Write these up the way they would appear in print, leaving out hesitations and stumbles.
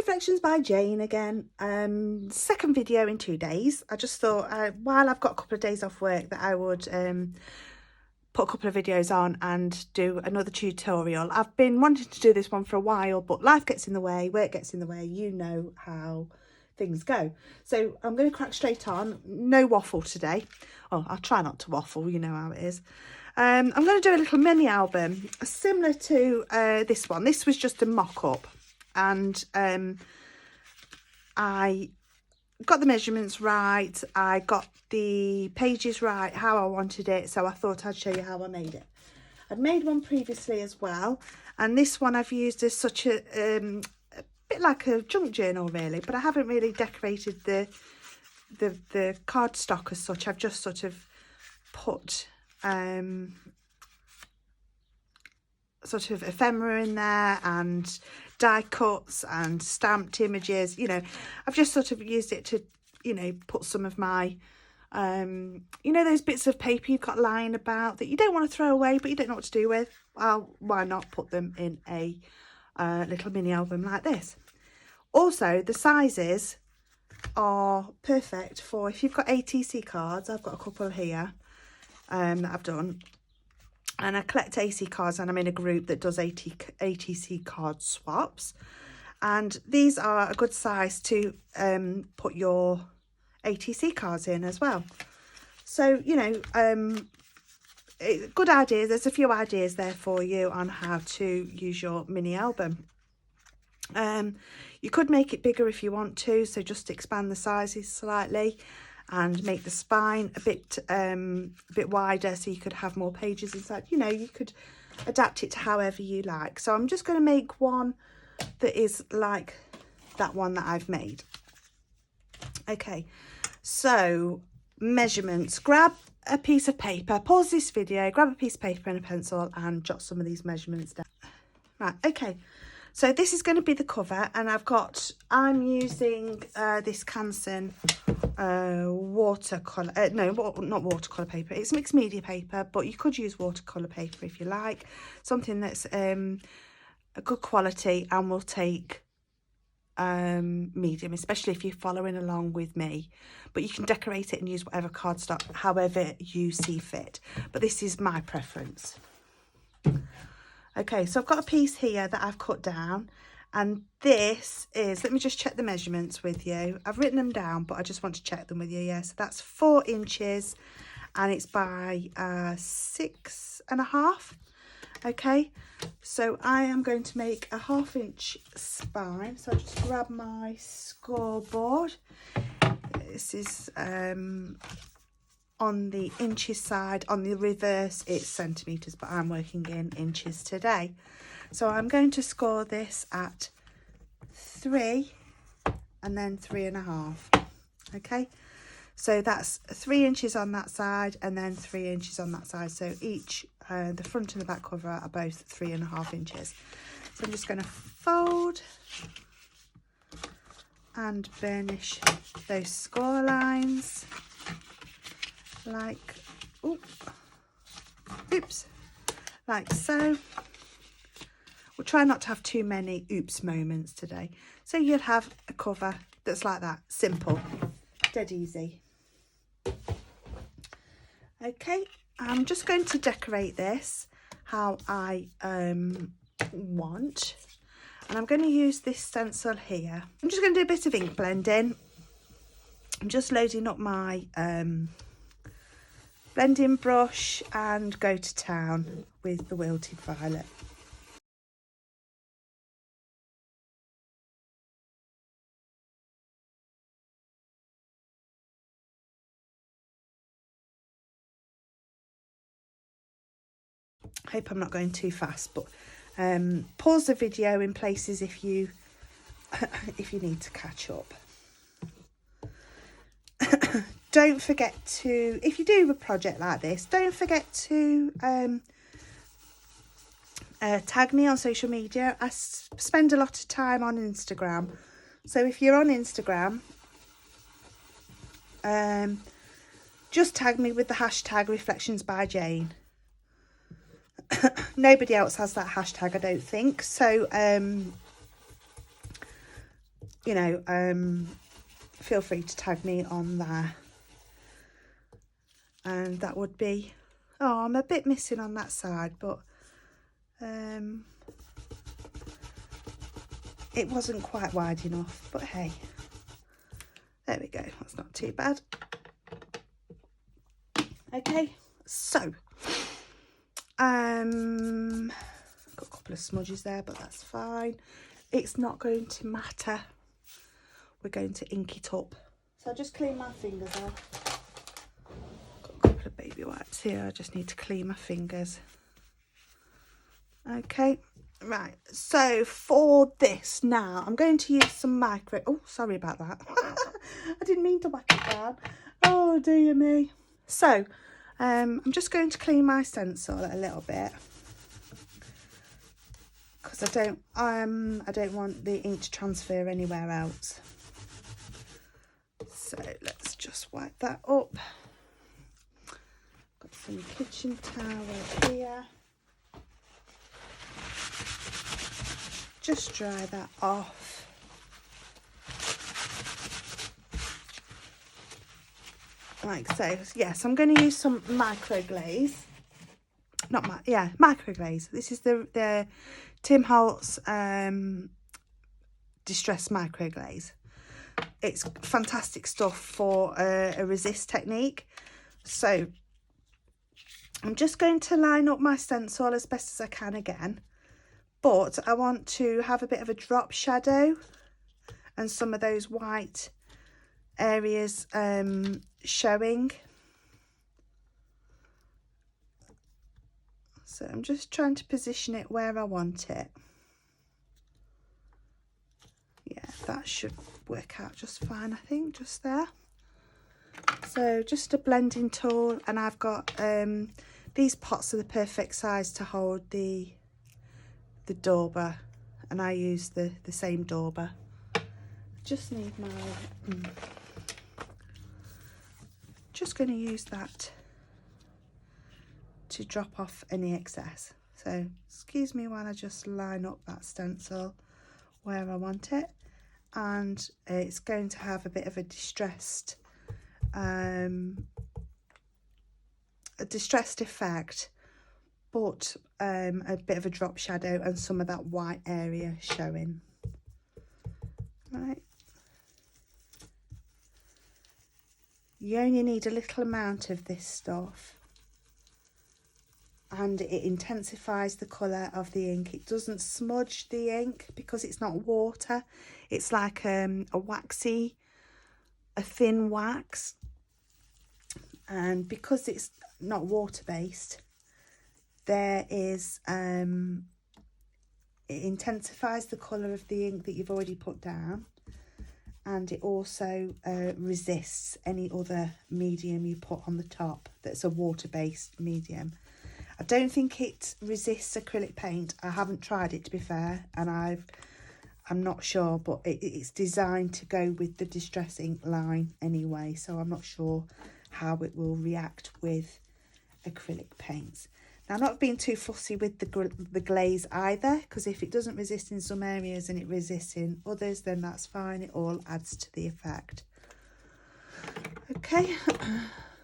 Reflections by Jane again. Second video in 2 days. I just thought while I've got a couple of days off work that I would put a couple of videos on and do another tutorial. I've been wanting to do this one for a while, but life gets in the way, work gets in the way, you know how things go. So I'm going to crack straight on. No waffle today. Oh, I'll try not to waffle, you know how it is. I'm going to do a little mini album similar to this one. This was just a mock-up, and I got the measurements right, I got the pages right, how I wanted it, so I thought I'd show you how I made it. I'd made one previously as well, and this one I've used as such a bit like a junk journal really, but I haven't really decorated the cardstock as such. I've just sort of put sort of ephemera in there and die cuts and stamped images. You know, I've just sort of used it to, you know, put some of my you know, those bits of paper you've got lying about that you don't want to throw away but you don't know what to do with. Well, why not put them in a little mini album like this. Also, the sizes are perfect for if you've got ATC cards. I've got a couple here that I've done, and I collect AC cards, and I'm in a group that does ATC card swaps, and these are a good size to put your ATC cards in as well. So, you know, good ideas. There's a few ideas there for you on how to use your mini album. You could make it bigger if you want to, so just expand the sizes slightly and make the spine a bit wider so you could have more pages inside. You know, you could adapt it to however you like. So I'm just going to make one that is like that one that I've made. Okay, so measurements. Grab a piece of paper, pause this video, grab a piece of paper and a pencil and jot some of these measurements down. Right, okay. So this is going to be the cover, and I'm using this Canson watercolour, not watercolour paper, it's mixed media paper, but you could use watercolour paper if you like, something that's a good quality and will take medium, especially if you're following along with me. But you can decorate it and use whatever cardstock, however you see fit, but this is my preference. Okay, so I've got a piece here that I've cut down, and this is, let me just check the measurements with you. I've written them down, but I just want to check them with you. Yeah, so that's 4 inches and it's by 6.5. Okay, so I am going to make a 1/2 inch spine. So I'll just grab my scoreboard. This is on the inches side. On the reverse it's centimetres, but I'm working in inches today. So I'm going to score this at 3 and then 3.5. Okay, so that's 3 inches on that side and then 3 inches on that side. So each the front and the back cover are both 3.5 inches. So I'm just going to fold and burnish those score lines like, oops, like so. We'll try not to have too many oops moments today. So you'll have a cover that's like that, simple, dead easy. Okay, I'm just going to decorate this how I want, and I'm going to use this stencil here. I'm just going to do a bit of ink blending. I'm just loading up my blending brush and go to town with the Wilted Violet. Hope I'm not going too fast, but pause the video in places if you need to catch up. Don't forget to, if you do a project like this, don't forget to tag me on social media. I spend a lot of time on Instagram, so if you're on Instagram, just tag me with the hashtag Reflections by Jane. Nobody else has that hashtag, I don't think. So you know, feel free to tag me on there. And that would be, oh, I'm a bit missing on that side, but it wasn't quite wide enough, but hey, there we go, that's not too bad. Okay, so got a couple of smudges there, but that's fine. It's not going to matter. We're going to ink it up. So I'll just clean my fingers off. Got a couple of baby wipes here. I just need to clean my fingers. Okay, right. So for this now, I'm going to use some micro... Oh, sorry about that. I didn't mean to whack it down. Oh, dear me. So I'm just going to clean my stencil a little bit, because I don't want the ink to transfer anywhere else. So let's just wipe that up. Got some kitchen towel here. Just dry that off. Like so. Yes, I'm going to use some micro glaze. Micro glaze. This is the Tim Holtz Distress Micro Glaze. It's fantastic stuff for a resist technique. So I'm just going to line up my stencil as best as I can again, but I want to have a bit of a drop shadow and some of those white areas showing. So I'm just trying to position it where I want it. Yeah, that should work out just fine, I think, just there. So just a blending tool, and I've got these pots are the perfect size to hold the dauber, and I use the same dauber. Just need my just going to use that to drop off any excess. So excuse me while I just line up that stencil where I want it, and it's going to have a bit of a distressed effect, but a bit of a drop shadow and some of that white area showing. Right, you only need a little amount of this stuff, and it intensifies the colour of the ink. It doesn't smudge the ink because it's not water. It's like a thin wax, and because it's not water based, there is it intensifies the colour of the ink that you've already put down, and it also resists any other medium you put on the top that's a water based medium. I don't think it resists acrylic paint. I haven't tried it, to be fair, and I'm not sure, but it's designed to go with the Distress ink line anyway, so I'm not sure how it will react with acrylic paints. Now, I'm not being too fussy with the glaze either, because if it doesn't resist in some areas and it resists in others, then that's fine. It all adds to the effect. Okay.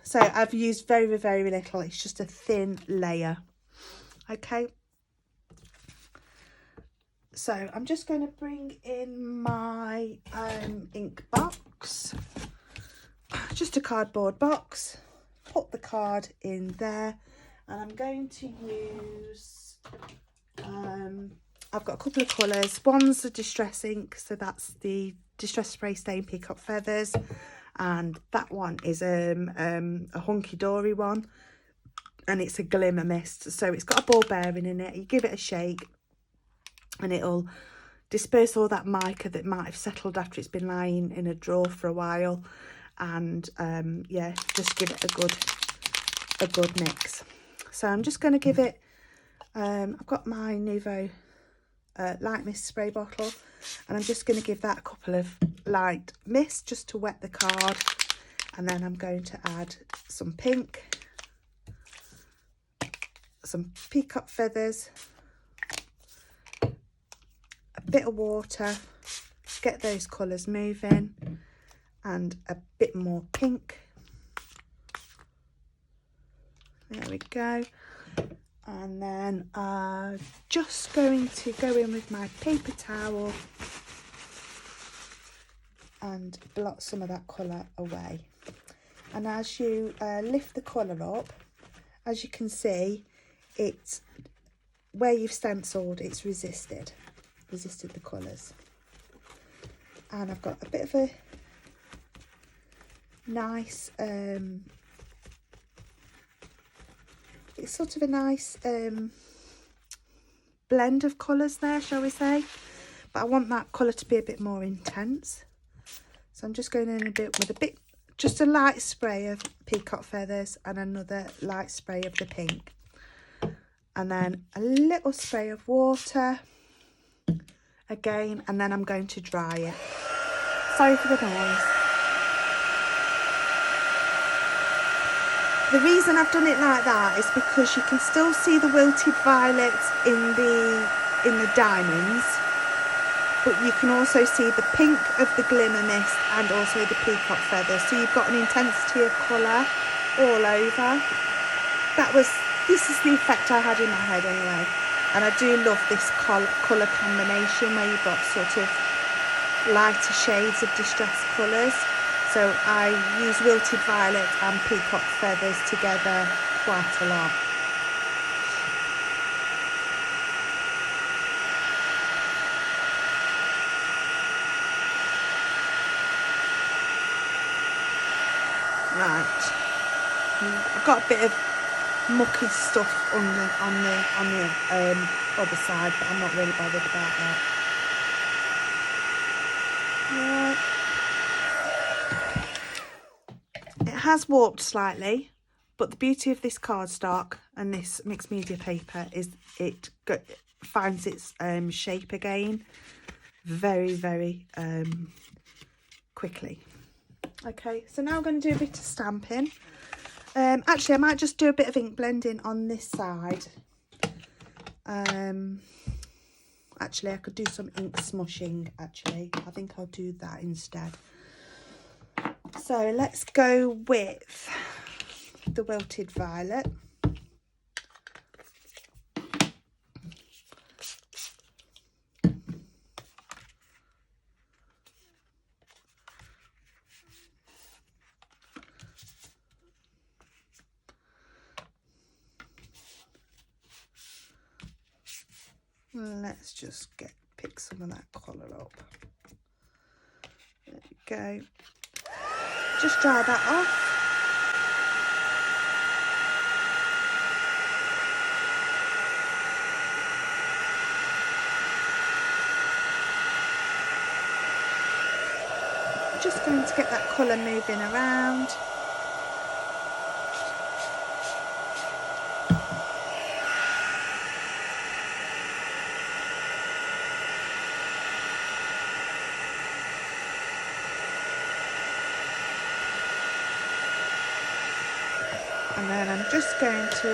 So I've used very, very little. It's just a thin layer. Okay. So I'm just going to bring in my ink box. Just a cardboard box. Put the card in there. And I'm going to use, I've got a couple of colours. One's the Distress ink, so that's the Distress Spray Stain Peacock Feathers. And that one is a hunky dory one, and it's a glimmer mist. So it's got a ball bearing in it. You give it a shake and it'll disperse all that mica that might have settled after it's been lying in a drawer for a while. And yeah, just give it a good mix. So I'm just going to give it, I've got my Nuvo light mist spray bottle, and I'm just going to give that a couple of light mist just to wet the card, and then I'm going to add some pink, some peacock feathers, a bit of water, get those colours moving, and a bit more pink. There we go. And then just going to go in with my paper towel and blot some of that colour away. And as you lift the colour up, as you can see, it's where you've stenciled, it's resisted the colours. And I've got a bit of a nice it's sort of a nice blend of colours there, shall we say, but I want that colour to be a bit more intense, so I'm just going in a bit with just a light spray of peacock feathers and another light spray of the pink, and then a little spray of water again, and then I'm going to dry it. Sorry for the noise. The reason I've done it like that is because you can still see the wilted violets in the diamonds, but you can also see the pink of the glimmer mist and also the peacock feathers. So you've got an intensity of colour all over. This is the effect I had in my head anyway. And I do love this colour combination where you've got sort of lighter shades of distressed colours. So I use wilted violet and peacock feathers together quite a lot. Right, I've got a bit of mucky stuff on the other side, but I'm not really bothered about that. Right. It has warped slightly, but the beauty of this cardstock and this mixed media paper is it finds its shape again very, very quickly. Okay, so now I'm going to do a bit of stamping. Actually, I might just do a bit of ink blending on this side. Actually, I could do some ink smushing, actually. I think I'll do that instead. So let's go with the wilted violet. Let's just pick some of that colour up. There we go. Just dry that off. Just going to get that colour moving around. And then I'm just going to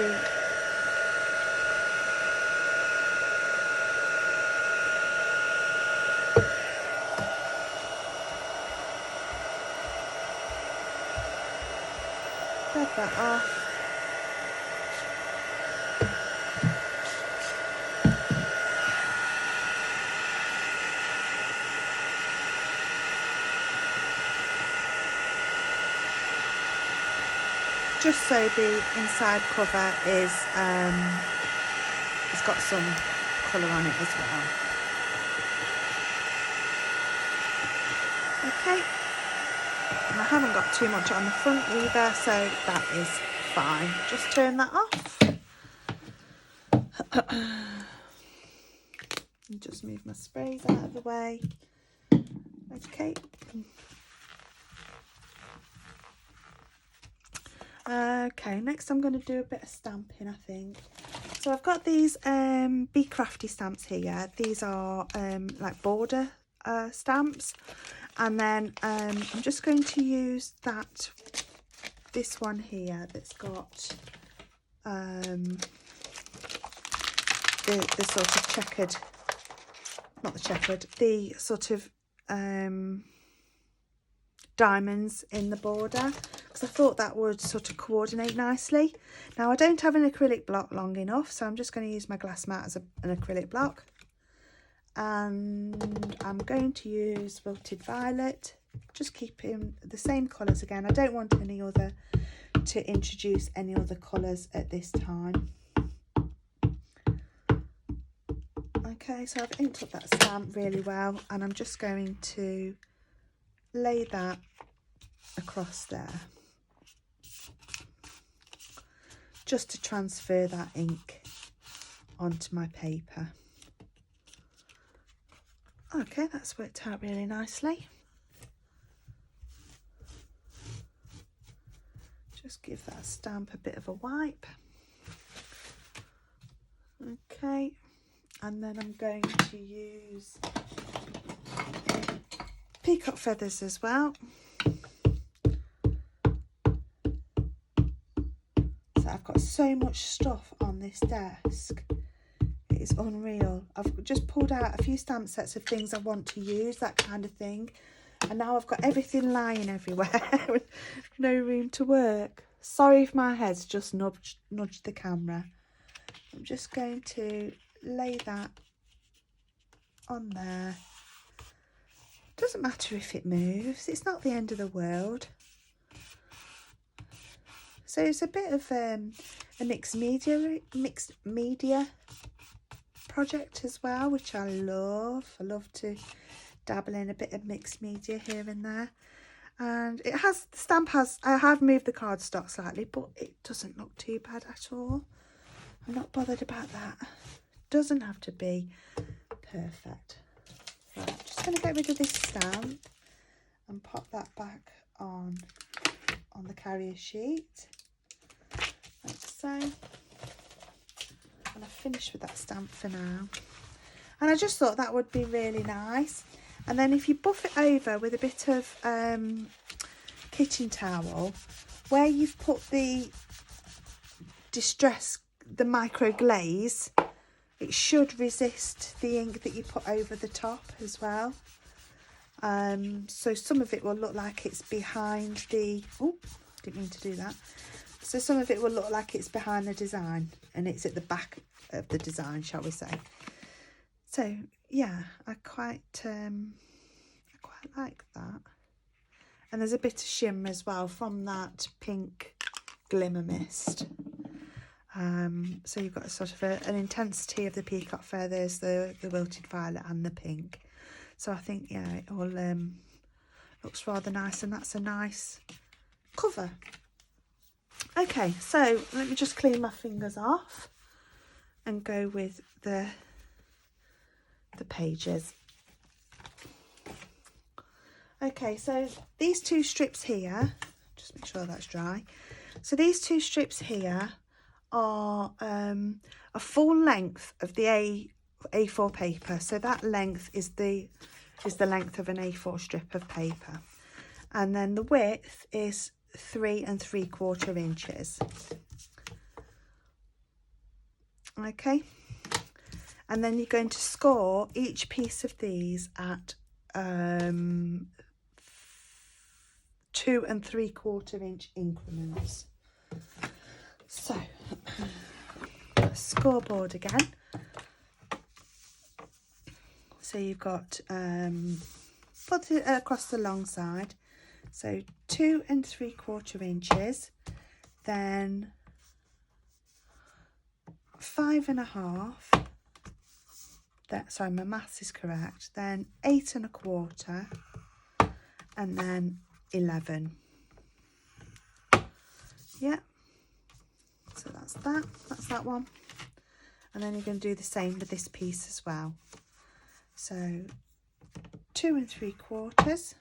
rub that off. Just so the inside cover is it's got some colour on it as well. Okay, and I haven't got too much on the front either, so that is fine. Just turn that off. And just move my sprays out of the way. Okay. Okay, next I'm going to do a bit of stamping, I think. So I've got these Be Crafty stamps here. These are like border stamps, and then I'm just going to use this one here that's got the sort of checkered, not the checkered, the sort of diamonds in the border, because I thought that would sort of coordinate nicely. Now I don't have an acrylic block long enough, so I'm just going to use my glass mat as an acrylic block, and I'm going to use Wilted Violet, just keeping the same colours again. I don't want any other to introduce any other colours at this time. Okay, so I've inked up that stamp really well, and I'm just going to lay that across there just to transfer that ink onto my paper. Okay, that's worked out really nicely. Just give that stamp a bit of a wipe. Okay, and then I'm going to use peacock feathers as well. So I've got so much stuff on this desk, it is unreal. I've just pulled out a few stamp sets of things I want to use, that kind of thing, and now I've got everything lying everywhere. No room to work. Sorry if my head's just nudged the camera. I'm just going to lay that on there. Doesn't matter if it moves, it's not the end of the world. So it's a bit of a mixed media project as well, which I love. I love to dabble in a bit of mixed media here and there. And it has, the stamp has, I have moved the cardstock slightly, but it doesn't look too bad at all. I'm not bothered about that. Doesn't have to be perfect. Right, I'm just going to get rid of this stamp and pop that back on the carrier sheet, like so. And I've finished with that stamp for now. And I just thought that would be really nice. And then if you buff it over with a bit of kitchen towel, where you've put the micro glaze, it should resist the ink that you put over the top as well. So some of it will look like it's behind the, oh, didn't mean to do that. So some of it will look like it's behind the design and it's at the back of the design, shall we say. So yeah, I quite like that. And there's a bit of shimmer as well from that pink glimmer mist. So you've got a sort of an intensity of the peacock feathers, the wilted violet and the pink. So I think, yeah, it all looks rather nice, and that's a nice cover. Okay, so let me just clean my fingers off and go with the pages. Okay, so these two strips here, just make sure that's dry. So these two strips here are a full length of the A4 paper. So that length is the length of an A4 strip of paper, and then the width is 3 3/4 inches. Okay, and then you're going to score each piece of these at 2 3/4 inch increments. So scoreboard again. So you've got put it across the long side, so 2 3/4 inches, then 5 1/2. That, sorry, my maths is correct. Then 8 1/4, and then 11. Yeah. So that's that one. And then you're going to do the same with this piece as well. So 2 3/4,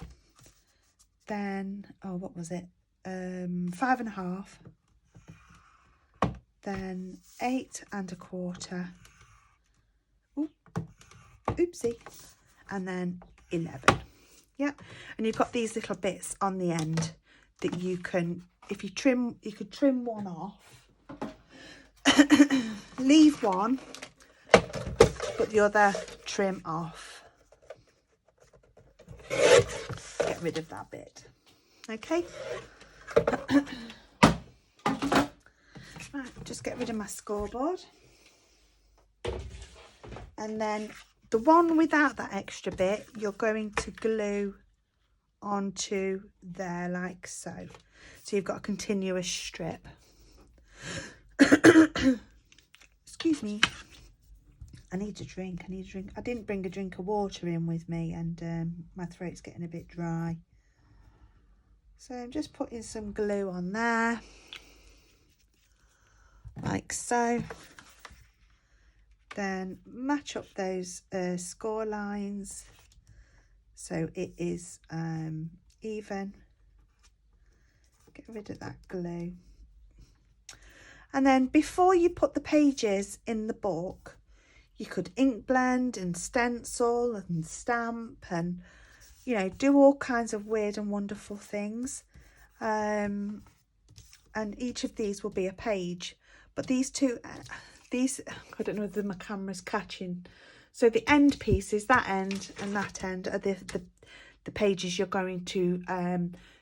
then, oh, what was it? 5 1/2, then 8 1/4. Oopsie, and then 11. Yeah, and you've got these little bits on the end that you can, if you trim, you could trim one off, leave one, but the other trim off. get rid of that bit. Okay. Right, just get rid of my scoreboard. And then the one without that extra bit, you're going to glue onto there like so. So you've got a continuous strip. Excuse me. I need a drink. I didn't bring a drink of water in with me, and my throat's getting a bit dry. So I'm just putting some glue on there, like so. Then match up those score lines so it is even. Get rid of that glue. And then before you put the pages in the book, you could ink blend and stencil and stamp and, you know, do all kinds of weird and wonderful things. And each of these will be a page. But these two, I don't know whether my camera's catching. So the end pieces, that end and that end, are the pages you're going to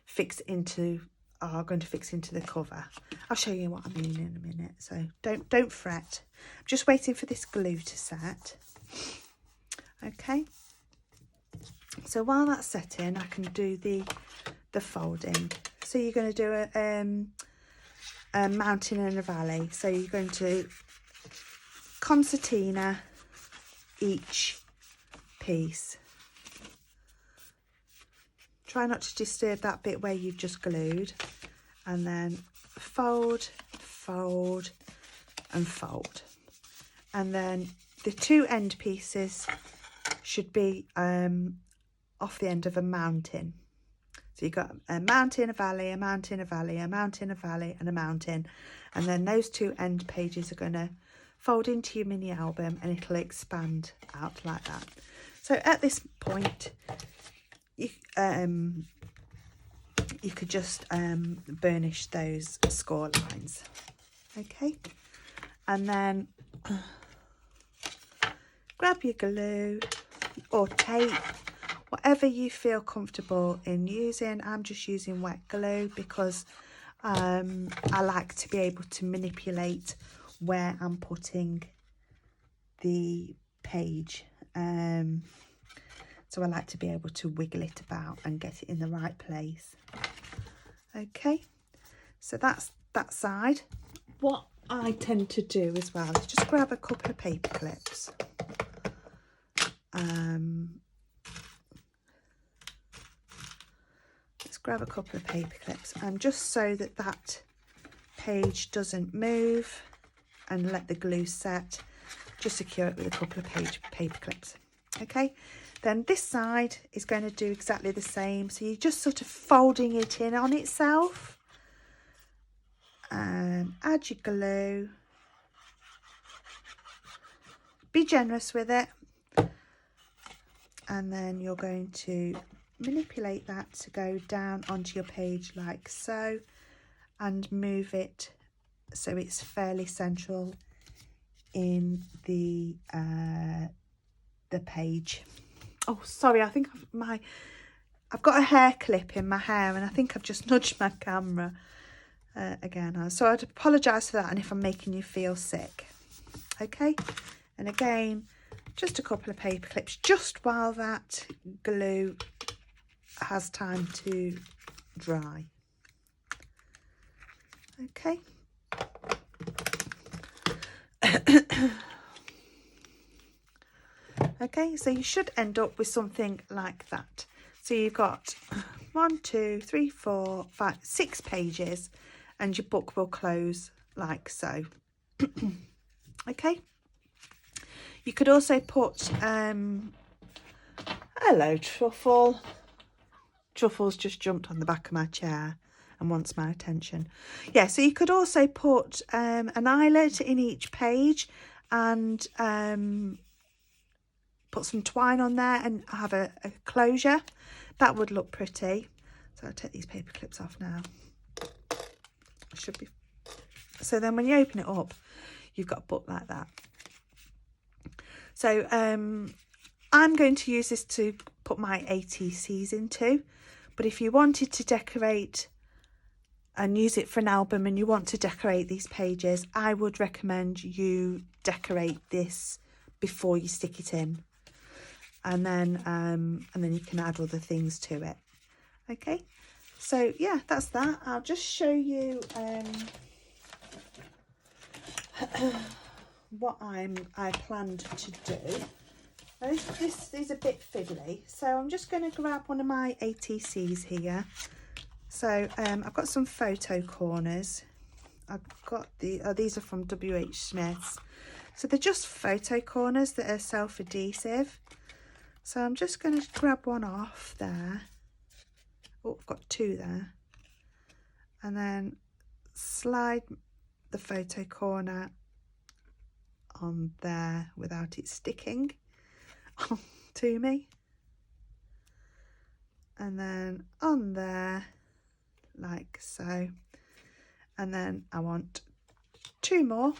fix into the cover. I'll show you what I mean in a minute, so don't fret. I'm just waiting for this glue to set. Okay, so while that's setting, I can do the folding. So you're going to do a mountain and a valley. So you're going to concertina each piece. Try not to disturb that bit where you've just glued, and then fold, fold and fold. And then the two end pieces should be off the end of a mountain. So you've got a mountain, a valley, a mountain, a valley, a mountain, a valley and a mountain. And then those two end pages are going to fold into your mini album, and it'll expand out like that. So at this point, you could just burnish those score lines. Okay, and then grab your glue or tape, whatever you feel comfortable in using. I'm just using wet glue because I like to be able to manipulate where I'm putting the page. So I like to be able to wiggle it about and get it in the right place. Okay, so that's that side. What I tend to do as well is just grab a couple of paper clips. Let's grab a couple of paper clips, and just so that that page doesn't move and let the glue set, just secure it with a couple of paper clips. Okay, then this side is going to do exactly the same. So you're just sort of folding it in on itself. Add your glue. Be generous with it. And then you're going to manipulate that to go down onto your page like so, and move it so it's fairly central in the page. Oh, sorry, I think I've got a hair clip in my hair, and I think I've just nudged my camera again. So I'd apologise for that, and if I'm making you feel sick. Okay, and again, just a couple of paper clips just while that glue has time to dry. Okay. Okay, so you should end up with something like that. So you've got 1, 2, 3, 4, 5, 6 pages, and your book will close like so. Okay. You could also put hello Truffle. Truffle's just jumped on the back of my chair and wants my attention. Yeah, so you could also put an eyelet in each page, and put some twine on there and have a closure. That would look pretty. So I'll take these paper clips off now. Should be. So then when you open it up, you've got a book like that. So I'm going to use this to put my ATCs into. But if you wanted to decorate and use it for an album and you want to decorate these pages, I would recommend you decorate this before you stick it in. And then you can add other things to it. Okay, so yeah, that's that. I'll just show you what I planned to do. Now, this is a bit fiddly, so I'm just going to grab one of my ATCs here. So I've got some photo corners. I've got these are from WH Smith's. So they're just photo corners that are self-adhesive. So I'm just going to grab one off there. Oh, I've got two there. And then slide the photo corner on there without it sticking to me. And then on there, like so. And then I want two more.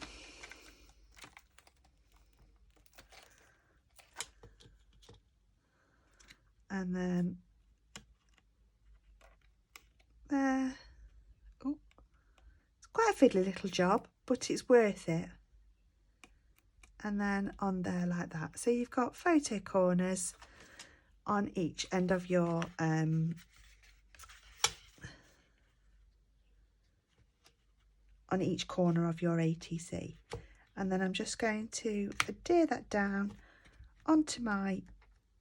And then there. Oh, it's quite a fiddly little job, but it's worth it. And then on there like that. So you've got photo corners on each end of your on each corner of your ATC. And then I'm just going to adhere that down onto my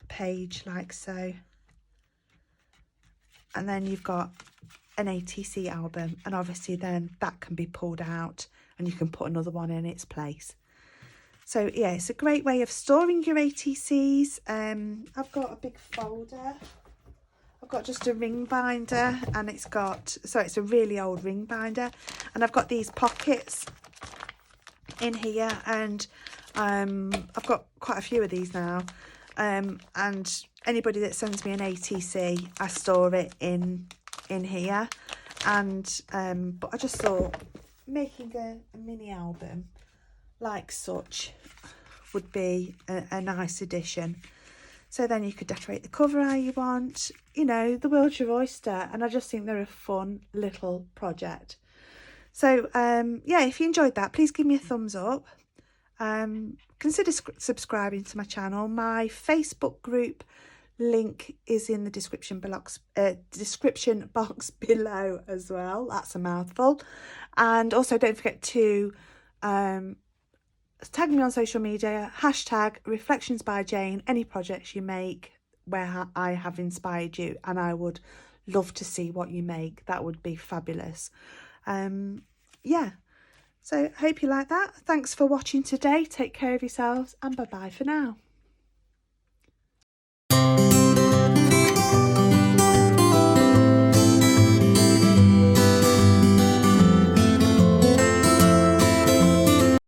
page like so. And then you've got an ATC album, and obviously then that can be pulled out and you can put another one in its place. So yeah, it's a great way of storing your ATCs. I've got a big folder. I've got just a ring binder, and it's a really old ring binder, and I've got these pockets in here, and I've got quite a few of these now. And anybody that sends me an ATC, I store it in here. And but I just thought making a mini album like such would be a nice addition. So then you could decorate the cover how you want. You know, the world's your oyster, and I just think they're a fun little project. So yeah, if you enjoyed that, please give me a thumbs up. Consider subscribing to my channel. My Facebook group link is in the description box below as well. That's a mouthful. And also don't forget to tag me on social media, hashtag Reflections by Jane, any projects you make where I have inspired you, and I would love to see what you make. That would be fabulous. Yeah, so hope you like that. Thanks for watching today. Take care of yourselves, and bye bye for now.